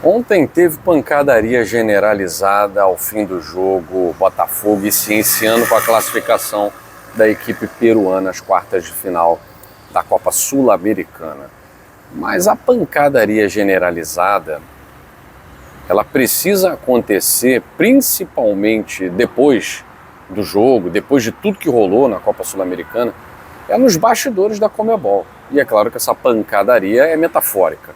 Ontem teve pancadaria generalizada ao fim do jogo, Botafogo e Cienciano com a classificação da equipe peruana às quartas de final da Copa Sul-Americana. Mas a pancadaria generalizada, ela precisa acontecer principalmente depois do jogo, depois de tudo que rolou na Copa Sul-Americana, é nos bastidores da Conmebol. E é claro que essa pancadaria é metafórica.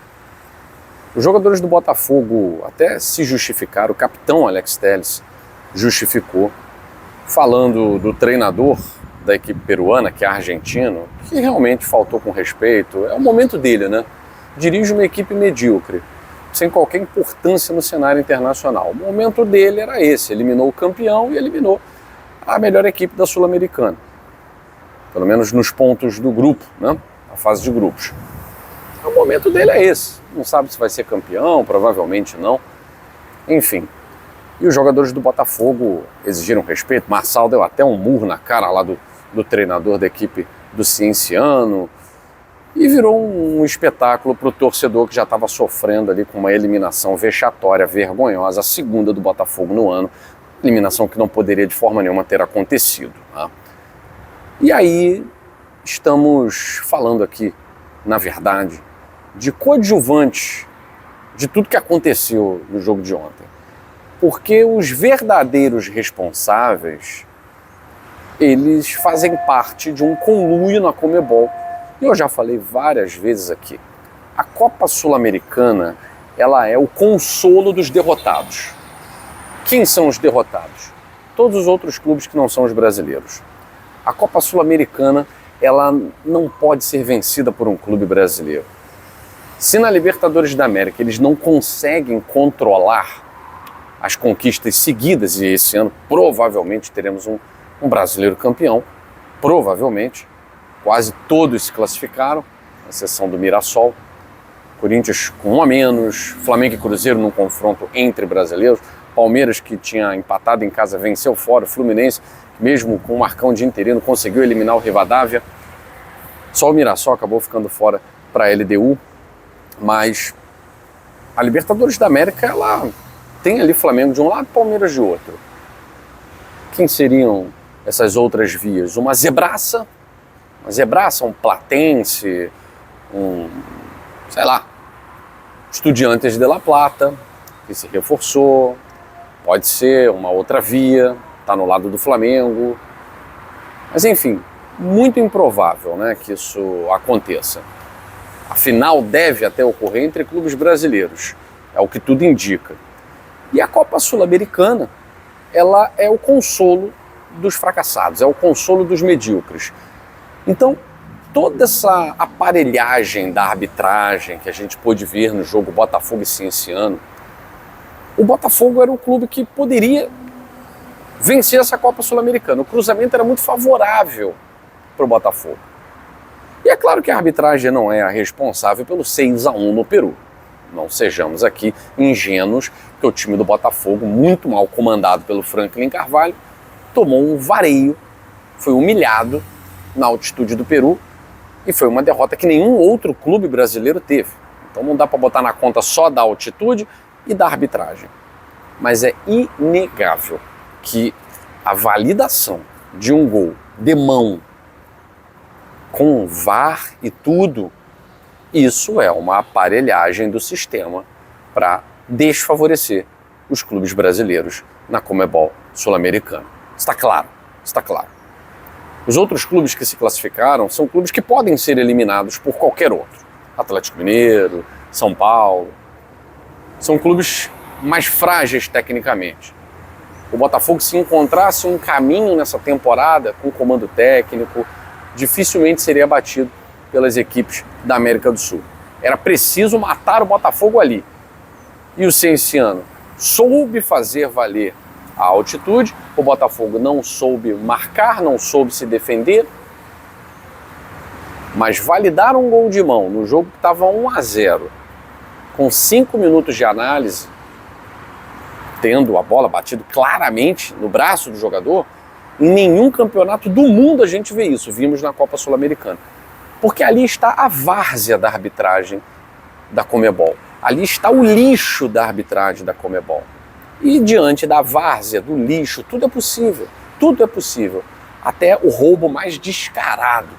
Os jogadores do Botafogo até se justificaram, o capitão Alex Telles justificou, falando do treinador da equipe peruana, que é argentino, que realmente faltou com respeito. É o momento dele, né? Dirige uma equipe medíocre, sem qualquer importância no cenário internacional. O momento dele era esse, eliminou o campeão e eliminou a melhor equipe da Sul-Americana. Pelo menos nos pontos do grupo, né? A fase de grupos. O momento dele é esse. Não sabe se vai ser campeão, provavelmente não. Enfim. E os jogadores do Botafogo exigiram respeito. Marçal deu até um murro na cara lá do treinador da equipe do Cienciano. E virou um espetáculo para o torcedor que já estava sofrendo ali com uma eliminação vexatória, vergonhosa, a segunda do Botafogo no ano. Eliminação que não poderia de forma nenhuma ter acontecido. Tá? E aí estamos falando aqui, na verdade, de coadjuvantes de tudo que aconteceu no jogo de ontem. Porque os verdadeiros responsáveis, eles fazem parte de um conluio na Conmebol. E eu já falei várias vezes aqui, a Copa Sul-Americana, ela é o consolo dos derrotados. Quem são os derrotados? Todos os outros clubes que não são os brasileiros. A Copa Sul-Americana, ela não pode ser vencida por um clube brasileiro. Se na Libertadores da América eles não conseguem controlar as conquistas seguidas, e esse ano provavelmente teremos um brasileiro campeão, provavelmente, quase todos se classificaram, à exceção do Mirassol, Corinthians com um a menos, Flamengo e Cruzeiro num confronto entre brasileiros, Palmeiras que tinha empatado em casa venceu fora, Fluminense, mesmo com o Marcão de interino, conseguiu eliminar o Rivadavia, só o Mirassol acabou ficando fora para a LDU. Mas a Libertadores da América, ela tem ali Flamengo de um lado, Palmeiras de outro. Quem seriam essas outras vias? Uma zebraça, um Platense, sei lá, Estudiantes de La Plata, que se reforçou, pode ser uma outra via, está no lado do Flamengo. Mas enfim, muito improvável, né, que isso aconteça. A final deve até ocorrer entre clubes brasileiros, é o que tudo indica. E a Copa Sul-Americana, ela é o consolo dos fracassados, é o consolo dos medíocres. Então, toda essa aparelhagem da arbitragem que a gente pôde ver no jogo Botafogo e Cienciano, o Botafogo era o clube que poderia vencer essa Copa Sul-Americana. O cruzamento era muito favorável para o Botafogo. E é claro que a arbitragem não é a responsável pelo 6-1 no Peru. Não sejamos aqui ingênuos, porque o time do Botafogo, muito mal comandado pelo Franklin Carvalho, tomou um vareio, foi humilhado na altitude do Peru e foi uma derrota que nenhum outro clube brasileiro teve. Então não dá para botar na conta só da altitude e da arbitragem. Mas é inegável que a validação de um gol de mão com VAR e tudo, isso é uma aparelhagem do sistema para desfavorecer os clubes brasileiros na Conmebol Sul-Americana. Está claro, está claro. Os outros clubes que se classificaram são clubes que podem ser eliminados por qualquer outro. Atlético Mineiro, São Paulo. São clubes mais frágeis tecnicamente. O Botafogo, se encontrasse um caminho nessa temporada com comando técnico, dificilmente seria batido pelas equipes da América do Sul. Era preciso matar o Botafogo ali. E o Cienciano soube fazer valer a altitude, o Botafogo não soube marcar, não soube se defender, mas validar um gol de mão no jogo que estava 1-0, com 5 minutos de análise, tendo a bola batido claramente no braço do jogador, em nenhum campeonato do mundo a gente vê isso, vimos na Copa Sul-Americana. Porque ali está a várzea da arbitragem da Conmebol. Ali está o lixo da arbitragem da Conmebol. E diante da várzea, do lixo, tudo é possível. Tudo é possível. Até o roubo mais descarado.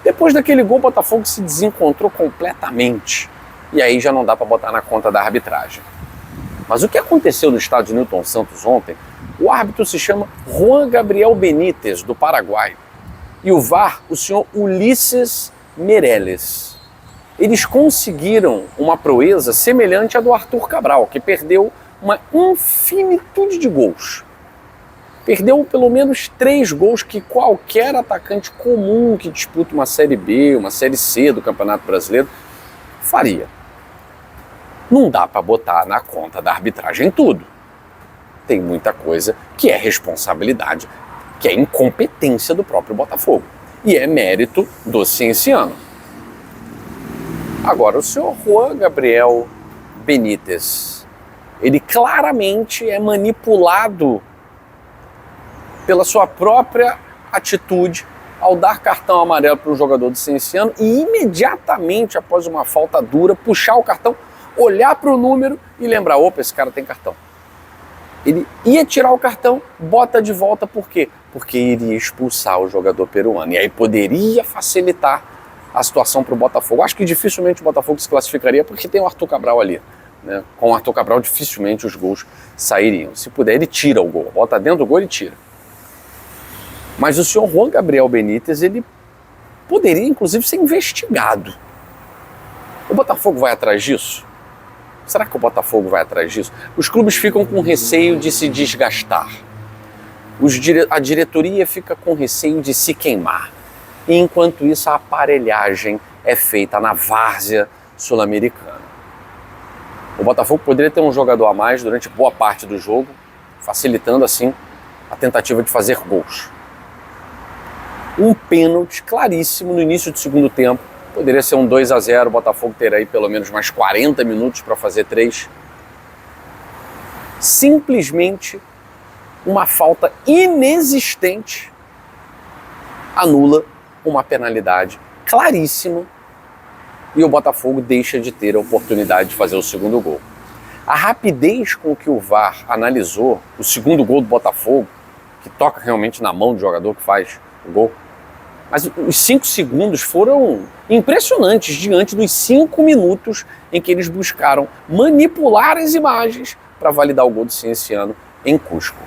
Depois daquele gol, o Botafogo se desencontrou completamente. E aí já não dá para botar na conta da arbitragem. Mas o que aconteceu no estádio Newton Santos ontem, o árbitro se chama Juan Gabriel Benítez, do Paraguai. E o VAR, o senhor Ulisses Meirelles. Eles conseguiram uma proeza semelhante à do Arthur Cabral, que perdeu uma infinitude de gols. Perdeu pelo menos 3 gols que qualquer atacante comum que disputa uma Série B, uma Série C do Campeonato Brasileiro faria. Não dá para botar na conta da arbitragem tudo. Tem muita coisa que é responsabilidade, que é incompetência do próprio Botafogo. E é mérito do Cienciano. Agora, o senhor Juan Gabriel Benítez, ele claramente é manipulado pela sua própria atitude ao dar cartão amarelo para o jogador do Cienciano e imediatamente após uma falta dura, puxar o cartão, olhar para o número e lembrar, opa, esse cara tem cartão. Ele ia tirar o cartão, bota de volta, por quê? Porque iria expulsar o jogador peruano. E aí poderia facilitar a situação para o Botafogo. Acho que dificilmente o Botafogo se classificaria porque tem o Arthur Cabral ali. Né? Com o Arthur Cabral dificilmente os gols sairiam. Se puder, ele tira o gol. Bota dentro do gol e tira. Mas o senhor Juan Gabriel Benítez, ele poderia inclusive ser investigado. O Botafogo vai atrás disso? Será que o Botafogo vai atrás disso? Os clubes ficam com receio de se desgastar. A diretoria fica com receio de se queimar. E enquanto isso, a aparelhagem é feita na várzea sul-americana. O Botafogo poderia ter um jogador a mais durante boa parte do jogo, facilitando assim a tentativa de fazer gols. Um pênalti claríssimo no início do segundo tempo. Poderia ser um 2-0, o Botafogo ter aí pelo menos mais 40 minutos para fazer 3. Simplesmente uma falta inexistente anula uma penalidade claríssima e o Botafogo deixa de ter a oportunidade de fazer o segundo gol. A rapidez com que o VAR analisou o segundo gol do Botafogo, que toca realmente na mão do jogador que faz o gol, mas os 5 segundos foram impressionantes diante dos 5 minutos em que eles buscaram manipular as imagens para validar o gol do Cienciano em Cusco.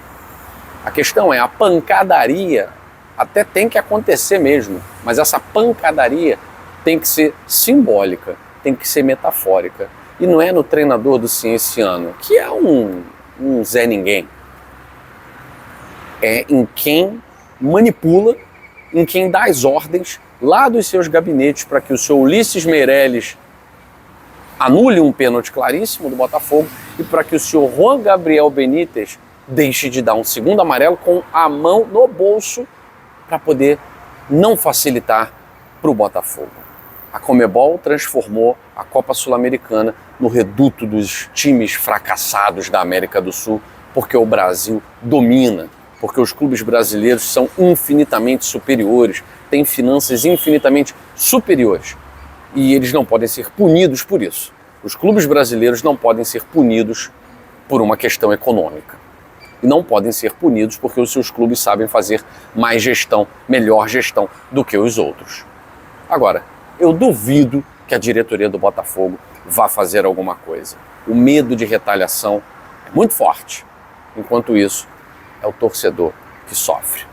A questão é, a pancadaria até tem que acontecer mesmo, mas essa pancadaria tem que ser simbólica, tem que ser metafórica. E não é no treinador do Cienciano, que é um Zé Ninguém. É em quem manipula, em quem dá as ordens lá dos seus gabinetes para que o seu Ulisses Meirelles anule um pênalti claríssimo do Botafogo e para que o senhor Juan Gabriel Benítez deixe de dar um segundo amarelo com a mão no bolso para poder não facilitar para o Botafogo. A Conmebol transformou a Copa Sul-Americana no reduto dos times fracassados da América do Sul, porque o Brasil domina, porque os clubes brasileiros são infinitamente superiores, têm finanças infinitamente superiores. E eles não podem ser punidos por isso. Os clubes brasileiros não podem ser punidos por uma questão econômica. E não podem ser punidos porque os seus clubes sabem fazer mais gestão, melhor gestão do que os outros. Agora, eu duvido que a diretoria do Botafogo vá fazer alguma coisa. O medo de retaliação é muito forte. Enquanto isso, é o torcedor que sofre.